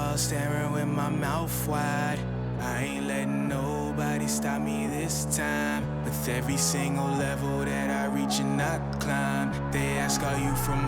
stars, staring with my mouth wide. I ain't letting nobody stop me this time. With every single level that I reach and I climb, they ask, are you from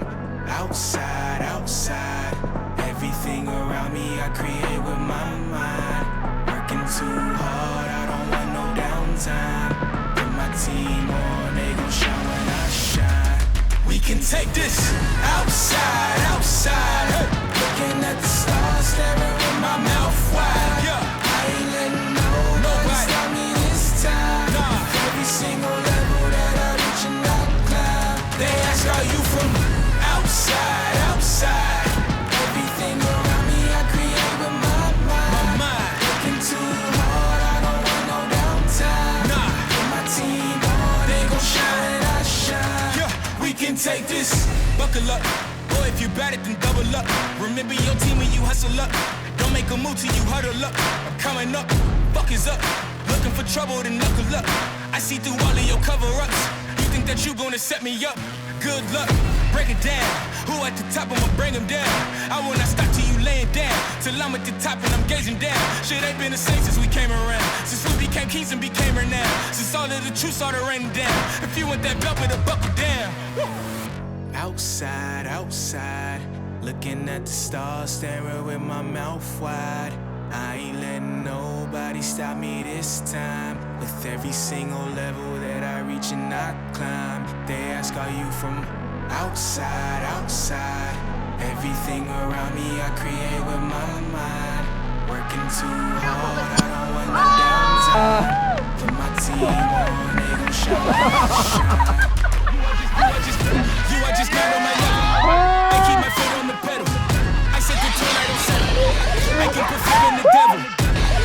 outside, outside? Everything around me I create with my mind. Working too hard, I don't want no downtime. Put my team on, they gon' shine when I shine. We can take this outside, outside. Hey. Looking at the stars, staring with my mouth wide. Yeah. I ain't letting nobody stop me this time. Nah. Every single level that I reach and I climb, they ask, are you from outside, outside? Everything around me I create with my mind. Working too hard, I don't want no downtime. Nah. Put my team on, they gon' shine and I shine. Yeah. We can take this. Buckle up. Boy, if you bad it, then double up. Remember your team when you hustle up. Don't make a move till you huddle up. I'm coming up, fuck is up. Looking for trouble, then knuckle up. I see through all of your cover-ups. You think that you gonna set me up? Good luck, break it down. Who at the top, I'ma bring them down. I will not stop till you laying down. Till I'm at the top and I'm gazing down. Shit ain't been the same since we came around. Since we became kings and became renowned. Since all of the truth started raining down. If you want that belt, better buckle down. Woo. Outside, outside, looking at the stars, staring with my mouth wide. I ain't letting nobody stop me this time. With every single level that I reach and I climb, they ask, are you from outside, outside? Everything around me I create with my mind. Working too hard, I don't want no downtime. Put my team on, they gon' shine. You are just not on my level. I keep my foot on the pedal. I set the tone, I don't settle. I can perform the devil.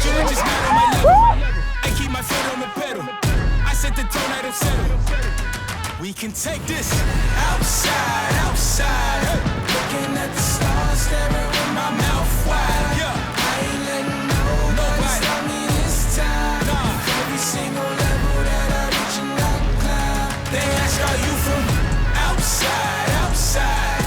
You are just not on my level. I keep my foot on the pedal. I set the tone, I don't settle. We can take this outside, outside. Hey. Looking at the stars, staring with my mouth wide. Yeah. I ain't letting nobody stop me this time. Nah. Every single level that I reach and I climb, they ask, are you from outside, outside?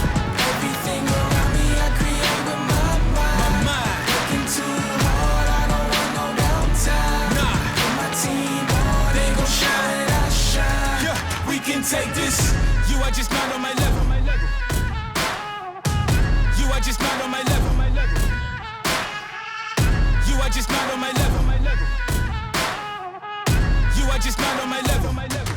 Everything around me I create with my mind. Working too hard, I don't want no downtime. Nah. Put my team on, they gon' shine and I shine. Yeah. We can take this. You are just not on my level. You are just not on my level. You are just not on my level. You are just not on my level.